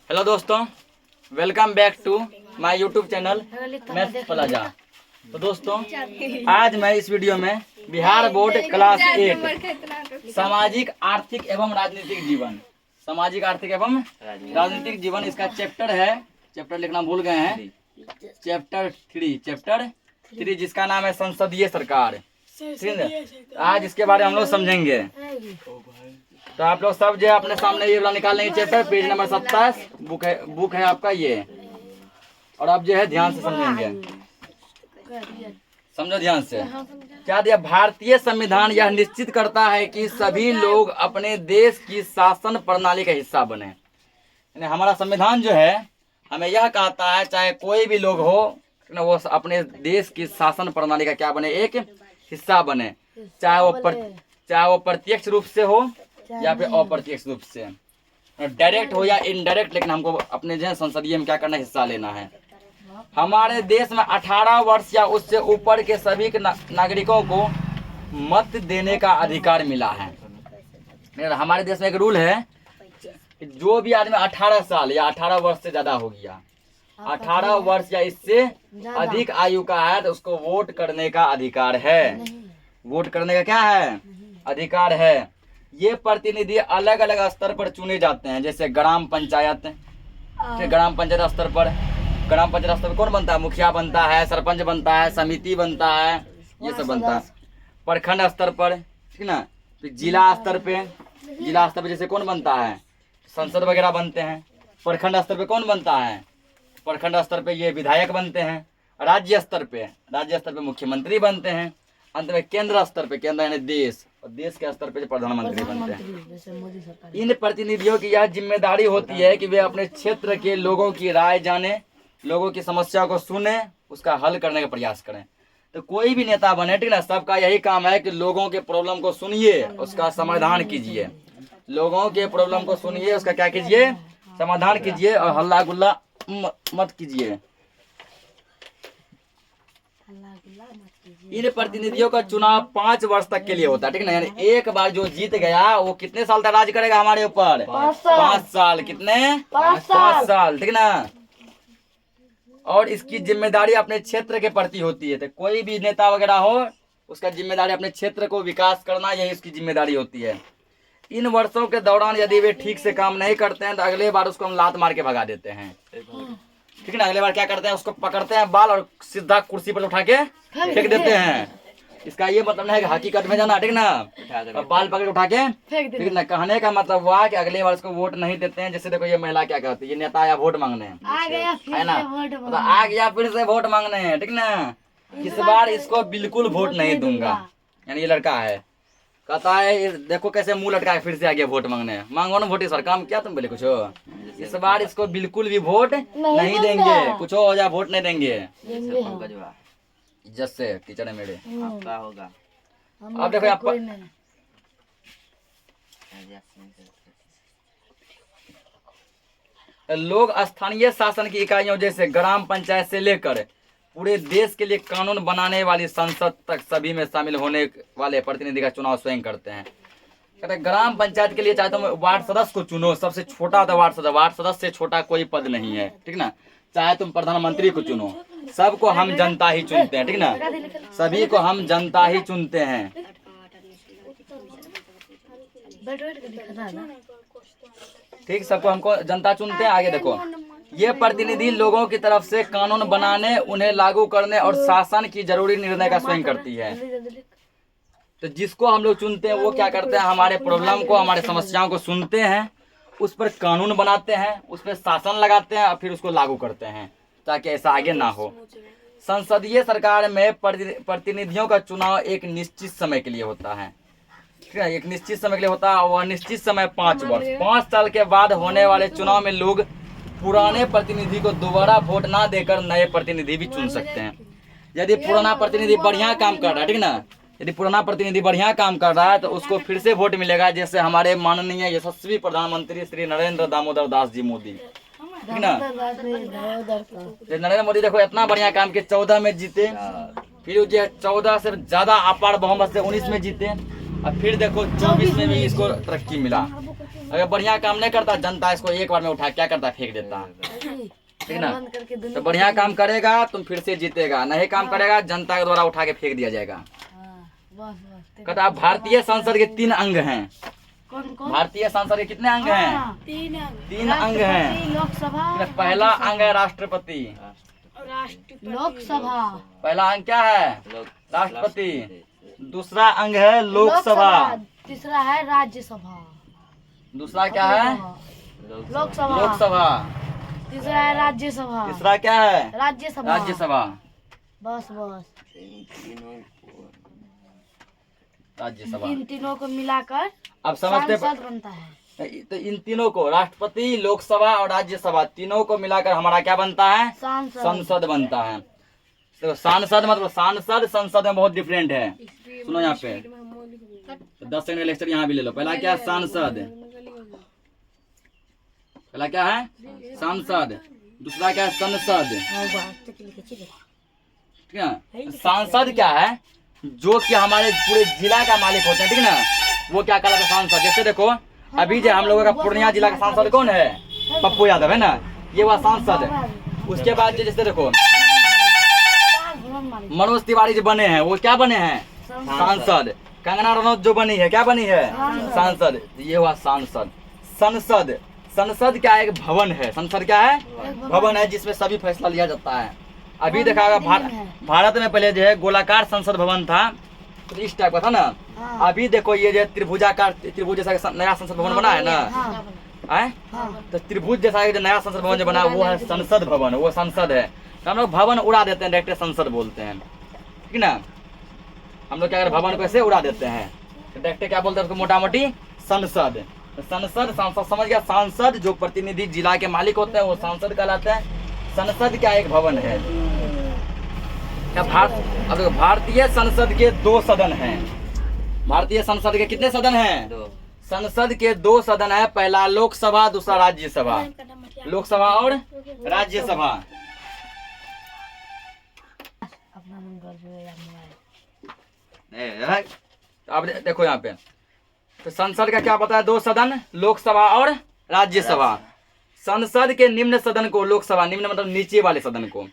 Hello दोस्तों, welcome back to my YouTube channel maths plaza. तो दोस्तों, आज मैं इस वीडियो में बिहार बोर्ड क्लास 8 सामाजिक आर्थिक एवं राजनीतिक जीवन, सामाजिक आर्थिक एवं राजनीतिक जीवन इसका चैप्टर है। चैप्टर लिखना भूल गए हैं। चैप्टर 3 जिसका नाम है संसदीय सरकार। आज इसके बारे में हम लोग समझेंगे। तो आप लोग सब जो है अपने सामने ये वाला निकाल लेंगे। चैप्टर पेज नंबर 27 बुक है आपका ये। और आप जो है ध्यान से समझेंगे, समझो ध्यान से। क्या दिया? भारतीय संविधान यह निश्चित करता है कि सभी लोग अपने देश की शासन प्रणाली का हिस्सा बने। यानी हमारा संविधान जो है हमें यह कहता है चाहे कोई भी लोग हो ना, वो अपने देश की शासन प्रणाली का क्या बने, एक हिस्सा बने। चाहे वो प्रत्यक्ष रूप से हो या फिर अप्रत्यक्ष रूप से, डायरेक्ट हो या इनडायरेक्ट, लेकिन हमको अपने जो है संसदीय में क्या करना, हिस्सा लेना है। हमारे देश में 18 वर्ष या उससे ऊपर के सभी नागरिकों को मत देने का अधिकार मिला है। हमारे देश में एक रूल है कि जो भी आदमी 18 साल या 18 वर्ष से ज्यादा हो गया, 18 वर्ष या इससे अधिक आयु का है, तो उसको वोट करने का अधिकार है। वोट करने का क्या है? अधिकार है। ये प्रतिनिधि अलग अलग स्तर पर चुने जाते हैं, जैसे ग्राम पंचायत। ग्राम पंचायत स्तर पर कौन बनता है? मुखिया बनता है, सरपंच बनता है, समिति बनता है, ये सब बनता है। प्रखंड स्तर पर, ठीक ना। फिर जिला स्तर पे जैसे कौन बनता है? संसद वगैरह बनते हैं। प्रखंड स्तर पे कौन बनता है? प्रखंड स्तर पे ये विधायक बनते हैं। राज्य स्तर पे मुख्यमंत्री बनते हैं। अंत में केंद्र स्तर पे, केंद्र यानी देश, और देश के स्तर पे प्रधानमंत्री बनते हैं। इन प्रतिनिधियों की यह जिम्मेदारी होती है कि वे अपने क्षेत्र के लोगों की राय जाने, लोगों की समस्या को सुने, उसका हल करने का प्रयास करें। तो कोई भी नेता बने, ठीक ना, सबका यही काम है कि लोगों के प्रॉब्लम को सुनिए, उसका समाधान कीजिए। लोगों के प्रॉब्लम को सुनिए, उसका क्या कीजिए? समाधान कीजिए, और हल्ला गुल्ला मत कीजिए। इन प्रतिनिधियों का चुनाव 5 वर्ष तक के लिए होता है, ठीक ना। यानी एक बार जो जीत गया वो कितने साल तक राज करेगा हमारे ऊपर? 5 साल। कितने? 5 साल, ठीक ना। और इसकी जिम्मेदारी अपने क्षेत्र के प्रति होती है। तो कोई भी नेता वगैरह हो, उसका जिम्मेदारी अपने क्षेत्र को विकास करना, यही उसकी जिम्मेदारी होती है। इन वर्षों के दौरान यदि वे ठीक से काम नहीं करते हैं तो अगले बार उसको हम लात मार के भगा देते हैं, ठीक है ना। अगले बार क्या करते हैं? उसको पकड़ते हैं बाल और सीधा कुर्सी पर उठा के फेंक देते हैं। इसका ये मतलब नहीं है कि हकीकत में जाना, ठीक ना, और बाल पकड़ उठा के ठीक ना। कहने का मतलब हुआ कि अगले बार उसको वोट नहीं देते हैं। जैसे देखो ये महिला क्या कहती है, ये नेता आया वोट मांगने, है ना, तो आ गया फिर से वोट मांगने, ठीक ना। इस बार इसको बिल्कुल वोट नहीं दूंगा। यानी ये लड़का है, कहता है देखो कैसे मुंह लटका है, फिर से आ गया वोट मांगने। मांगो ना वोट इस बार, काम क्या तुम बोले कुछ हो? इस बार इसको बिल्कुल भी वोट नहीं देंगे। कुछ हो जाए वोट नहीं देंगे। इज्जत से टीचर है मेरे, आपका होगा। अब देखो आप लोग स्थानीय शासन की इकाइयों जैसे ग्राम पंचायत से लेकर पूरे देश के लिए कानून बनाने वाली संसद तक सभी में शामिल होने वाले प्रतिनिधि का चुनाव स्वयं करते हैं। कहते हैं ग्राम पंचायत के लिए चाहे तुम वार्ड सदस्य को चुनो, सबसे छोटा था वार्ड सदस्य से छोटा कोई पद नहीं है, ठीक ना। चाहे तुम प्रधानमंत्री को चुनो, सबको हम जनता ही चुनते हैं, ठीक ना। सभी को हम जनता ही चुनते हैं, ठीक। सबको हमको जनता चुनते हैं। आगे देखो, ये प्रतिनिधि लोगों की तरफ से कानून बनाने, उन्हें लागू करने और शासन की जरूरी निर्णय का स्वयं करती है। तो जिसको हम लोग चुनते हैं वो क्या करते हैं? हमारे प्रॉब्लम को, हमारे समस्याओं को सुनते हैं, उस पर कानून बनाते हैं, उस पर शासन लगाते हैं और फिर उसको लागू करते हैं ताकि ऐसा आगे ना हो। संसदीय सरकार में प्रतिनिधियों का चुनाव एक निश्चित समय के लिए होता है, ठीक है। एक निश्चित समय के लिए होता है, और निश्चित समय 5 वर्ष। 5 साल के बाद होने वाले चुनाव में लोग पुराने प्रतिनिधि को दोबारा वोट ना देकर नए प्रतिनिधि भी चुन सकते हैं। यदि पुराना प्रतिनिधि बढ़िया काम कर रहा है, ठीक ना, यदि पुराना प्रतिनिधि बढ़िया काम कर रहा है तो उसको फिर से वोट मिलेगा। जैसे हमारे माननीय यशस्वी प्रधानमंत्री श्री नरेंद्र दामोदर दास जी मोदी, ठीक ना। नरेंद्र मोदी देखो इतना बढ़िया काम किए, 14 में जीते, फिर जो 14 से ज्यादा अपार बहुमत से 19 में जीते, और फिर देखो 24 में भी इसको तरक्की मिला। अगर बढ़िया काम नहीं करता जनता इसको एक बार में उठा क्या करता है, फेंक देता, ठीक ना। तो बढ़िया काम करेगा तुम फिर से जीतेगा, नहीं काम करेगा जनता के द्वारा उठा के फेंक दिया जाएगा। कहता भारतीय संसद के 3 अंग हैं। भारतीय संसद के कितने अंग हैं? 3 अंग हैं। लोकसभा, पहला अंग है राष्ट्रपति। लोकसभा, पहला अंग क्या है? राष्ट्रपति। दूसरा अंग है लोकसभा। तीसरा है राज्यसभा। दूसरा क्या है? लोकसभा। लोकसभा। तीसरा है राज्यसभा। तीसरा क्या है? राज्यसभा। राज्यसभा। बस राज्यसभा। इन तीनों को मिलाकर अब समझते संसद बनता है। तो इन तीनों को, राष्ट्रपति, लोकसभा और राज्यसभा, तीनों को मिलाकर हमारा क्या बनता है? संसद। संसद बनता है। तो सांसद मतलब सांसद संसद में बहुत डिफरेंट है। सुनो यहाँ पे, तो 10 सेकंड का लेक्चर यहाँ भी ले लो। पहला क्या है? सांसद। पहला क्या है? सांसद। दूसरा क्या है? संसद। ठीक है। सांसद क्या है? जो कि हमारे पूरे जिला का मालिक होते हैं, ठीक ना, वो क्या कहलाता है? सांसद। जैसे देखो अभी जो हम लोगों का पूर्णिया जिला का सांसद कौन है? पप्पू यादव है ना, ये हुआ सांसद है। उसके बाद जैसे देखो मनोज तिवारी जो बने हैं वो क्या बने हैं? सांसद। कंगना रनौत जो बनी है क्या बनी है? सांसद। ये हुआ सांसद। संसद। संसद क्या है? एक भवन है। संसद क्या है? भवन है जिसमें सभी फैसला लिया जाता है। अभी देखा होगा भारत में पहले जो है गोलाकार संसद भवन था, तो इस टाइप का था ना। अभी देखो ये जो त्रिभुजाकार, त्रिभुज जैसा नया संसद भवन बना है ना, आए तो त्रिभुज जैसा जो नया संसद भवन जो बना वो है संसद भवन, वो संसद है। तो हम लोग भवन उड़ा देते हैं, डायरेक्ट संसद बोलते हैं, ठीक ना। हम लोग क्या कर भवन को ऐसे उड़ा देते हैं, तो डायरेक्ट क्या बोलते हैं उसको? मोटा मोटी संसद। तो संसद, सांसद समझ गया। सांसद जो प्रतिनिधि जिला के मालिक होते हैं वो सांसद कहलाते हैं। संसद क्या एक भवन है। क्या भारतीय संसद के 2 सदन हैं। भारतीय संसद के कितने सदन हैं? 2। संसद के 2 सदन है। पहला लोकसभा, दूसरा राज्यसभा। लोकसभा और राज्यसभा। अब देखो यहाँ पे, तो संसद का क्या पता है? 2 सदन, लोकसभा और राज्यसभा। संसद के निम्न सदन को लोकसभा, निम्न मतलब नीचे वाले सदन को,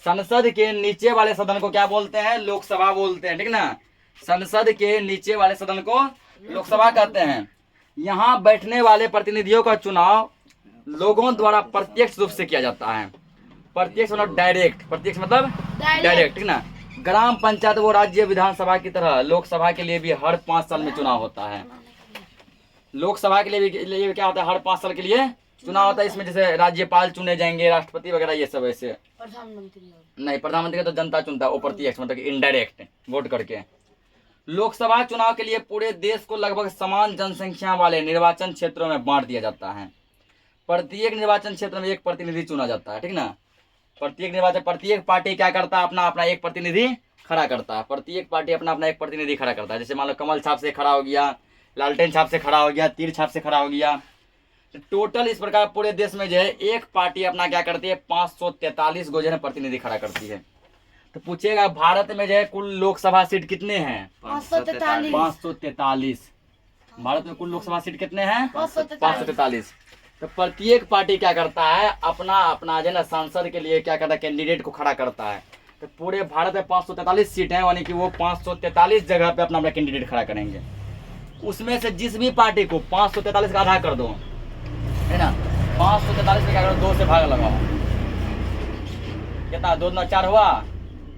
संसद के नीचे वाले सदन को क्या बोलते हैं? लोकसभा बोलते हैं, ठीक ना। संसद के नीचे वाले सदन को लोकसभा कहते हैं। यहाँ बैठने वाले प्रतिनिधियों का चुनाव लोगों द्वारा प्रत्यक्ष रूप से किया जाता है। प्रत्यक्ष मतलब डायरेक्ट, प्रत्यक्ष मतलब डायरेक्ट, ठीक ना। ग्राम पंचायत वो राज्य विधानसभा की तरह लोकसभा के लिए भी हर 5 साल में चुनाव होता है। लोकसभा के लिए क्या होता है? हर 5 साल के लिए चुनाव होता है। इसमें जैसे राज्यपाल चुने जाएंगे, राष्ट्रपति वगैरह ये सब। ऐसे प्रधानमंत्री नहीं, प्रधानमंत्री का तो जनता चुनता है, वो प्रत्यक्ष मतलब इनडायरेक्ट वोट करके। लोकसभा चुनाव के लिए पूरे देश को लगभग समान जनसंख्या वाले निर्वाचन क्षेत्रों में बांट दिया जाता है। प्रत्येक निर्वाचन क्षेत्र में एक प्रतिनिधि चुना जाता है, ठीक ना। प्रत्येक पार्टी क्या करता है? अपना अपना एक प्रतिनिधि खड़ा करता है। प्रत्येक पार्टी अपना अपना एक प्रतिनिधि खड़ा करता है। जैसे मान लो कमल छाप से खड़ा हो गया, लालटेन छाप से खड़ा हो गया, तीर छाप से खड़ा हो गया। टोटल इस प्रकार पूरे देश में जो है एक पार्टी अपना क्या करती है? 543 गो जो है प्रतिनिधि खड़ा करती है। तो पूछेगा भारत में जो है कुल लोकसभा सीट कितने हैं? 543। भारत में कुल लोकसभा सीट कितने हैं? 543। तो प्रत्येक पार्टी क्या करता है? अपना अपना जो है ना सांसद के लिए क्या करता है? कैंडिडेट को खड़ा करता है। तो पूरे भारत में 543 सीट है, यानी कि वो 543 जगह पे अपना अपना कैंडिडेट खड़ा करेंगे। उसमें से जिस भी पार्टी को 543 का आधा कर दो, है ना, 543 में क्या करो? 2 से भाग लगाओ। कितना? 2 दूना 4 हुआ,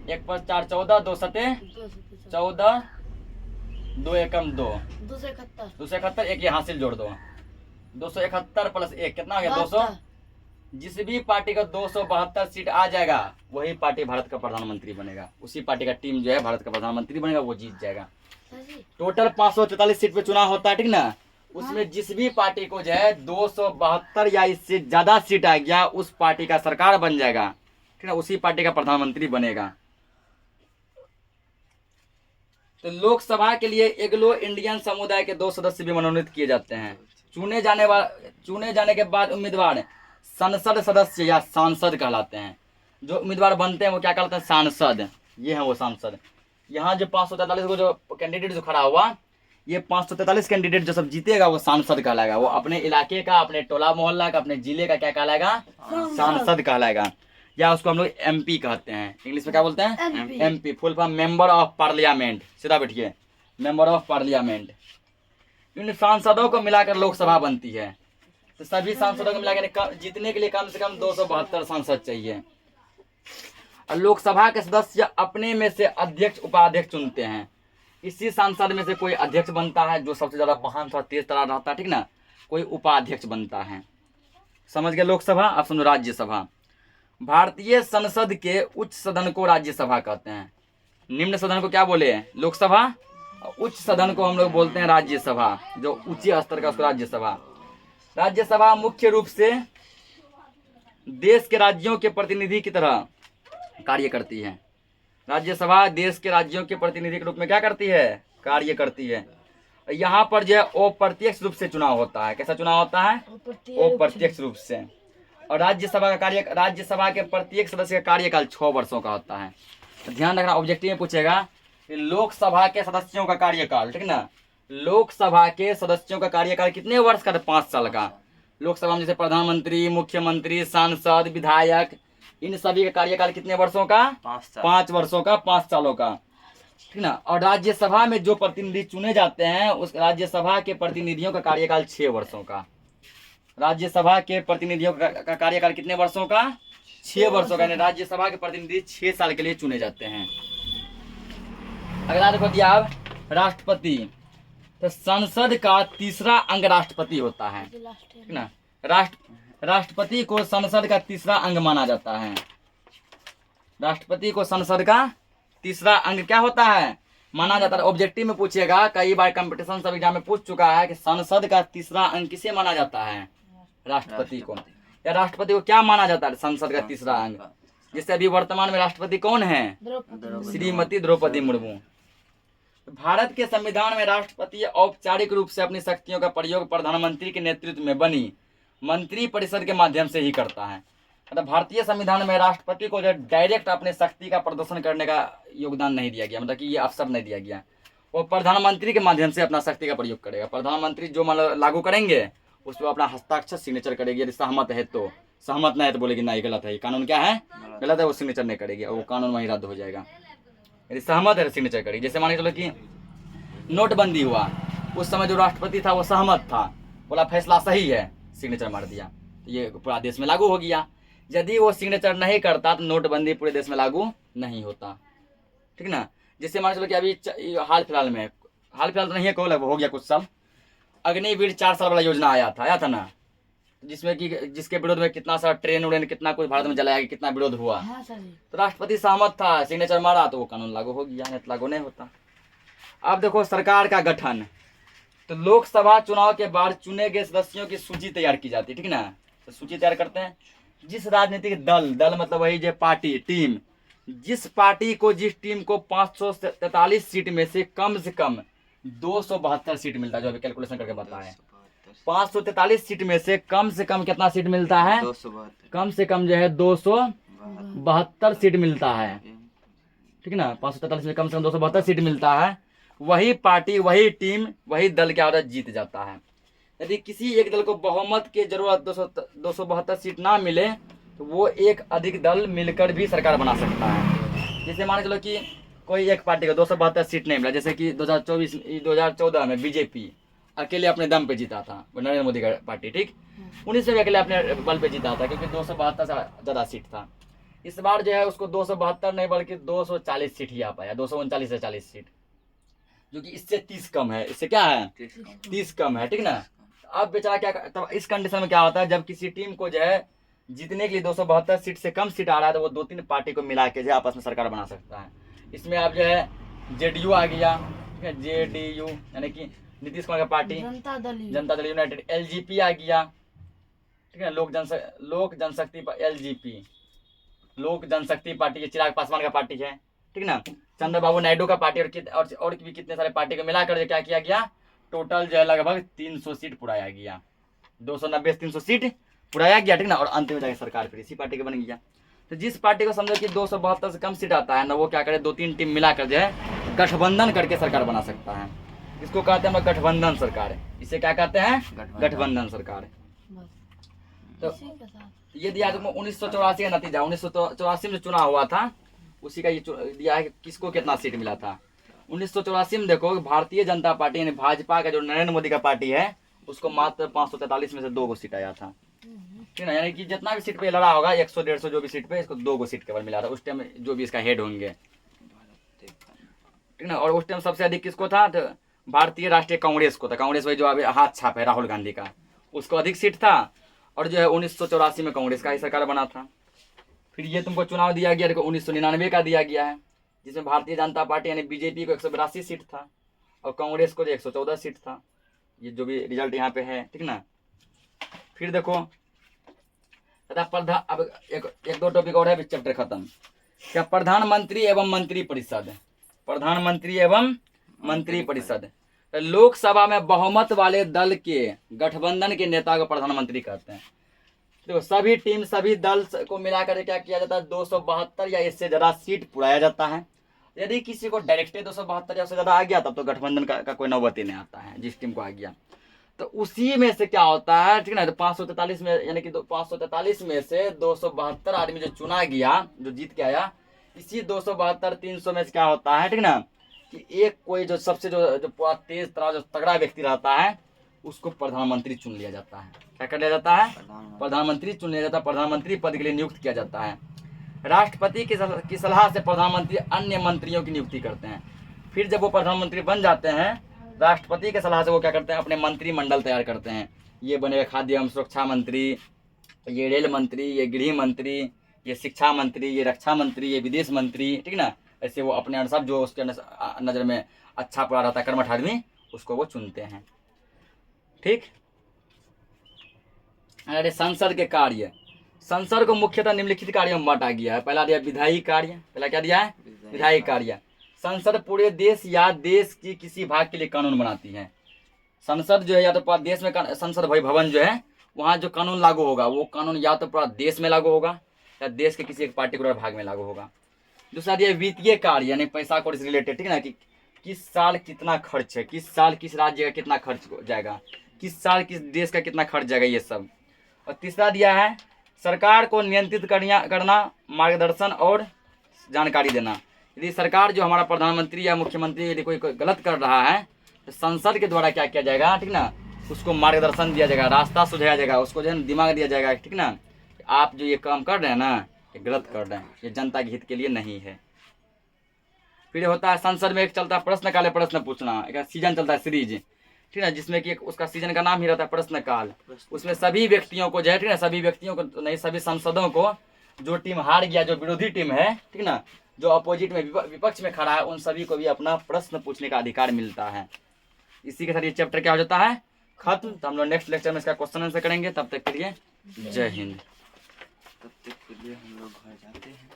1 पर 4 14, 2 सते 14, 2 एकम 2, 271, एक ये हासिल जोड़ दो। 271 प्लस 1 कितना हो गया? 200। जिस भी पार्टी का 272 सीट आ जाएगा वही पार्टी भारत का प्रधानमंत्री बनेगा। उसी पार्टी का टीम जो है भारत का प्रधानमंत्री बनेगा, वो जीत जाएगा। टोटल 544 सीट पे चुनाव होता है, ठीक ना। उसमें जिस भी पार्टी को जो है 272 या इससे ज्यादा सीट आ गया उस पार्टी का सरकार बन जाएगा, ठीक है, उसी पार्टी का प्रधानमंत्री बनेगा। तो लोकसभा के लिए एंग्लो इंडियन समुदाय के 2 सदस्य भी मनोनीत किए जाते हैं। चुने जाने के बाद उम्मीदवार संसद सदस्य या सांसद कहलाते हैं। जो उम्मीदवार बनते हैं वो क्या कहलाते हैं? सांसद। ये है वो सांसद। यहाँ जो 543 को जो कैंडिडेट जो खड़ा हुआ, ये 543 कैंडिडेट जो सब जीतेगा वो सांसद कहलाएगा। वो अपने इलाके का, अपने टोला मोहल्ला का, अपने जिले का क्या कहलाएगा? सांसद कहलाएगा। या उसको हम लोग MP कहते हैं, इंग्लिश में क्या बोलते हैं? MP, full form member of parliament. सीधा बैठिए, मेंबर ऑफ पार्लियामेंट। इन सांसदों को मिलाकर लोकसभा बनती है। तो सभी सांसदों को मिलाकर जीतने के लिए कम से कम 272 सांसद चाहिए। और लोकसभा के सदस्य अपने में से अध्यक्ष उपाध्यक्ष चुनते हैं। इसी सांसद में से कोई अध्यक्ष बनता है जो सबसे ज्यादा महान थोड़ा तेज तरार रहता है, ठीक ना, कोई उपाध्यक्ष बनता है। समझ गए लोकसभा। अब सुनो राज्यसभा। भारतीय संसद के उच्च सदन को राज्यसभा कहते हैं। निम्न सदन को क्या बोले? लोकसभा। उच्च सदन को हम लोग बोलते हैं राज्यसभा, जो ऊंचे स्तर का उसको राज्यसभा। राज्यसभा मुख्य रूप से देश के राज्यों के प्रतिनिधि की तरह कार्य करती है। राज्यसभा देश के राज्यों के प्रतिनिधि के रूप में क्या करती है? कार्य करती है। यहाँ पर जो है अप्रत्यक्ष रूप से चुनाव होता है। कैसा चुनाव होता है? अप्रत्यक्ष रूप से। और राज्यसभा के प्रत्येक सदस्य का कार्यकाल 6 वर्षों का होता है। तो ध्यान रखना, ऑब्जेक्टिव में पूछेगा कि लोकसभा के सदस्यों का कार्यकाल, ठीक ना, लोकसभा के सदस्यों का कार्यकाल कितने वर्ष का? 5 साल का। लोकसभा में जैसे प्रधानमंत्री, मुख्यमंत्री, सांसद, विधायक, इन सभी का कार्यकाल कितने वर्षों का? 5 वर्षों का, 5 सालों का, ठीक ना। और राज्यसभा में जो प्रतिनिधि चुने जाते हैं उस राज्यसभा के प्रतिनिधियों का कार्यकाल 6 वर्षों का। राज्यसभा के प्रतिनिधियों का कार्यकाल कितने वर्षों का? 6 वर्षों का। राज्यसभा के प्रतिनिधि 6 साल के लिए चुने जाते हैं। अगला देखो दिया अब राष्ट्रपति। तो संसद का तीसरा अंग राष्ट्रपति होता है, ठीक ना। राष्ट्रपति को संसद का तीसरा अंग माना जाता है। राष्ट्रपति को संसद का तीसरा अंग क्या होता है? माना जाता है। ऑब्जेक्टिव में पूछेगा, कई बार कंपटीशन सब एग्जाम में पूछ चुका है कि संसद का तीसरा अंग किसे माना जाता है? राष्ट्रपति को। या राष्ट्रपति को क्या माना जाता है? संसद का तीसरा अंग। जिससे अभी वर्तमान में राष्ट्रपति कौन है? श्रीमती द्रौपदी मुर्मू। भारत के संविधान में राष्ट्रपति औपचारिक रूप से अपनी शक्तियों का प्रयोग प्रधानमंत्री के नेतृत्व में बनी मंत्री परिषद के माध्यम से ही करता है। मतलब भारतीय संविधान में राष्ट्रपति को जो डायरेक्ट अपने शक्ति का प्रदर्शन करने का योगदान नहीं दिया गया, मतलब कि ये अवसर नहीं दिया गया। वो प्रधानमंत्री के माध्यम से अपना शक्ति का प्रयोग करेगा। प्रधानमंत्री जो मतलब लागू करेंगे उस पर अपना हस्ताक्षर सिग्नेचर करेगी। यदि सहमत है तो, सहमत नहीं है तो बोलेगी नहीं गलत है, कानून क्या है? गलत है, वो सिग्नेचर नहीं करेगी और वो कानून वहीं रद्द हो जाएगा। यदि सहमत है तो सिग्नेचर करेगी। जैसे मान के चलो कि नोटबंदी हुआ, उस समय जो राष्ट्रपति था वो सहमत था, बोला फैसला सही है, सिग्नेचर मार दिया, तो ये पूरा देश में लागू हो गया। यदि वो सिग्नेचर नहीं करता तो नोटबंदी पूरे देश में लागू नहीं होता, ठीक ना। जैसे मान चलो कि अभी हाल फिलहाल तो नहीं है, कौन हो गया कुछ साल, अग्निवीर 4 साल वाला योजना आया था ना, जिसमें कि जिसके विरोध में कितना सारा ट्रेन उड़ेन कितना कुछ भारत में जलाया गया, कितना विरोध हुआ। तो राष्ट्रपति सहमत था, सिग्नेचर मारा तो वो कानून लागू हो गया, नहीं तो लागू नहीं होता। अब देखो सरकार का गठन। तो लोकसभा चुनाव के बाद चुने गए सदस्यों की सूची तैयार की जाती है, ठीक ना। तो सूची तैयार करते हैं। जिस राजनीतिक दल मतलब वही जो पार्टी, टीम, जिस पार्टी को, जिस टीम को 543 सीट में से कम 272 सीट मिलता है, जो अभी कैलकुलेशन करके बताया, 543 सीट में से कम कितना सीट मिलता है? कम से कम जो है 272 सीट मिलता है, ठीक ना। 543 में कम से कम 272 सीट मिलता है। वही पार्टी, वही टीम, वही दल क्या होता है? जीत जाता है। यदि किसी एक दल को बहुमत की जरूरत 272 सीट ना मिले तो वो एक अधिक दल मिलकर भी सरकार बना सकता है। जैसे मान के चलो कि कोई एक पार्टी को 272 सीट नहीं मिला, जैसे कि 2014 में बीजेपी अकेले अपने दम पे जीता था, नरेंद्र मोदी का पार्टी, ठीक, 19 में अकेले अपने बल पे जीता था, क्योंकि 272 से ज़्यादा सीट था। इस बार जो है उसको 272 नहीं बल्कि 240 सीट ही आ पाया, 239 से 40 सीट, जो कि इससे 30 कम है। इससे क्या है? 30 कम है, ठीक ना। अब बेचारा क्या, तब इस कंडीशन में क्या होता है, जब किसी टीम को जो है जीतने के लिए 272 सीट से कम सीट आ रहा है तो वो 2-3 पार्टी को मिला के जो आपस में सरकार बना सकता है। इसमें अब जो है जेडीयू आ गया, ठीक है, जेडीयू यानी कि नीतीश कुमार का party, Janata Dal United, LGP आ गया, ठीक है, लोक जनशक्ति पार्टी, चिराग पासवान का पार्टी है, ठीक ना, चंद्रबाबू नायडू का पार्टी, और भी कितने सारे पार्टी को मिलाकर क्या किया गया, टोटल जो है लगभग 300 सीट पुराया गया, 290 से 300 सीट पुराया गया, ठीक ना। और अंत में जाकर सरकार फिर इसी पार्टी का बन गया। तो जिस पार्टी को समझो कि 272 से कम सीट आता है ना, वो क्या करे, 2-3 टीम मिलाकर जो है गठबंधन करके सरकार बना सकता है। इसको कहते हैं हम लोग गठबंधन सरकार। इसे क्या कहते हैं? गठबंधन सरकार। बस तो इसी के साथ ये दिया तुमको 1984 का नतीजा। 1984 में चुनाव हुआ था, उसी का ये दिया है कि किसको कितना सीट मिला था। 1984 में देखो भारतीय जनता पार्टी यानी भाजपा का जो नरेंद्र मोदी का पार्टी है उसको मात्र 543 में से 2 सीट आया था, ठीक है। यानी कि जितना भी सीट पे लड़ा होगा 100-150 जो भी सीट पे, इसको 2 सीट केवल मिला था उस टाइम जो भी इसका हेड होंगे, ठीक है। और उस टाइम सबसे अधिक किसको था? तो भारतीय राष्ट्रीय कांग्रेस को था। कांग्रेस वही जो अभी हाथ छाप है राहुल गांधी का, उसको अधिक सीट था। और जो है 1984 में कांग्रेस का ही सरकार बना था। फिर ये तुमको चुनाव दिया गया, देखो 1999 का दिया गया है, जिसमें भारतीय जनता पार्टी यानी बीजेपी को 182 सीट था और कांग्रेस को जो 114 सीट था। ये जो भी रिजल्ट यहाँ पे है, ठीक ना। फिर देखो प्रधान, अब एक दो टॉपिक और है, चैप्टर खत्म। क्या प्रधानमंत्री एवं मंत्री परिषद, प्रधानमंत्री एवं मंत्री परिषद, लोकसभा में बहुमत वाले दल के गठबंधन के नेता को प्रधानमंत्री कहते हैं। देखो सभी टीम सभी दल को मिलाकर क्या किया जाता है? 272 या इससे ज्यादा सीट पुराया जाता है। यदि किसी को डायरेक्टली 272 या उससे ज्यादा आ गया तब तो गठबंधन का कोई नौबत ही नहीं आता है, जिस टीम को आ गया। तो उसी में से क्या होता है, ठीक ना, तो 543 में यानी कि 543 में से 272 आदमी जो चुना गया, जो जीत के आया, इसी 272-300 में से क्या होता है, ठीक ना, कि एक कोई जो सबसे जो पूरा तेज तरह जो तगड़ा व्यक्ति रहता है उसको प्रधानमंत्री चुन लिया जाता है। क्या कर लिया जाता है? प्रधानमंत्री चुन लिया जाता है। प्रधानमंत्री पद के लिए नियुक्त किया जाता है। राष्ट्रपति की सलाह से प्रधानमंत्री अन्य मंत्रियों की नियुक्ति करते हैं। फिर जब वो प्रधानमंत्री बन जाते हैं, राष्ट्रपति की सलाह से वो क्या करते हैं? अपने मंत्रिमंडल तैयार करते हैं। ये बनेगा खाद्य एवं सुरक्षा मंत्री, ये रेल मंत्री, ये गृह मंत्री, ये शिक्षा मंत्री, ये रक्षा मंत्री, ये विदेश मंत्री, ठीक ना। ऐसे वो अपने अनुसार जो उसके नज़र में अच्छा पूरा रहता है कर्मठ आदमी, उसको वो चुनते हैं, ठीक। अरे संसद के कार्य, संसद को मुख्यतः निम्नलिखित कार्यों में बांटा गया है। पहला दिया विधायी कार्य, पहला क्या दिया है? विधायी कार्य। संसद पूरे देश या देश की किसी भाग के लिए कानून बनाती है। संसद जो है या तो पूरा देश में, संसद भवन जो है वहाँ जो कानून लागू होगा वो कानून या तो पूरा देश में लागू होगा या देश के किसी एक पार्टिकुलर भाग में लागू होगा। दूसरा दिया वित्तीय कार्य यानी पैसा को रिलेटेड, ठीक है ना, कि किस साल कितना खर्च है, किस साल किस राज्य का कितना खर्च जाएगा, किस साल किस देश का कितना खर्च जाएगा, ये सब। और तीसरा दिया है सरकार को नियंत्रित करना, मार्गदर्शन और जानकारी देना। यदि सरकार जो हमारा प्रधानमंत्री या मुख्यमंत्री यदि कोई गलत कर रहा है तो संसद के द्वारा क्या किया जाएगा, ठीक ना, उसको मार्गदर्शन दिया जाएगा, रास्ता सुझाया जाएगा, उसको जो है दिमाग दिया जाएगा, ठीक ना, आप जो ये काम कर रहे हैं ना ये गलत कर रहे हैं, ये जनता के हित के लिए नहीं है। फिर होता है संसद में एक चलता है प्रश्नकाल, प्रश्न पूछना, एक सीजन चलता है सीरीज, ठीक है, जिसमें कि उसका सीजन का नाम ही रहता है प्रश्नकाल। उसमें सभी व्यक्तियों को जो है, ठीक है, सभी व्यक्तियों को नहीं, सभी सांसदों को, जो टीम हार गया, जो विरोधी टीम है, ठीक ना, जो अपोजिट में विपक्ष में खड़ा है, उन सभी को भी अपना प्रश्न पूछने का अधिकार मिलता है। इसी के साथ ये चैप्टर क्या हो जाता है? खत्म। तो हम लोग नेक्स्ट लेक्चर में इसका क्वेश्चन आंसर करेंगे। तब तक के लिए जय हिंद। तब तक के लिए हम लोग घर जाते हैं।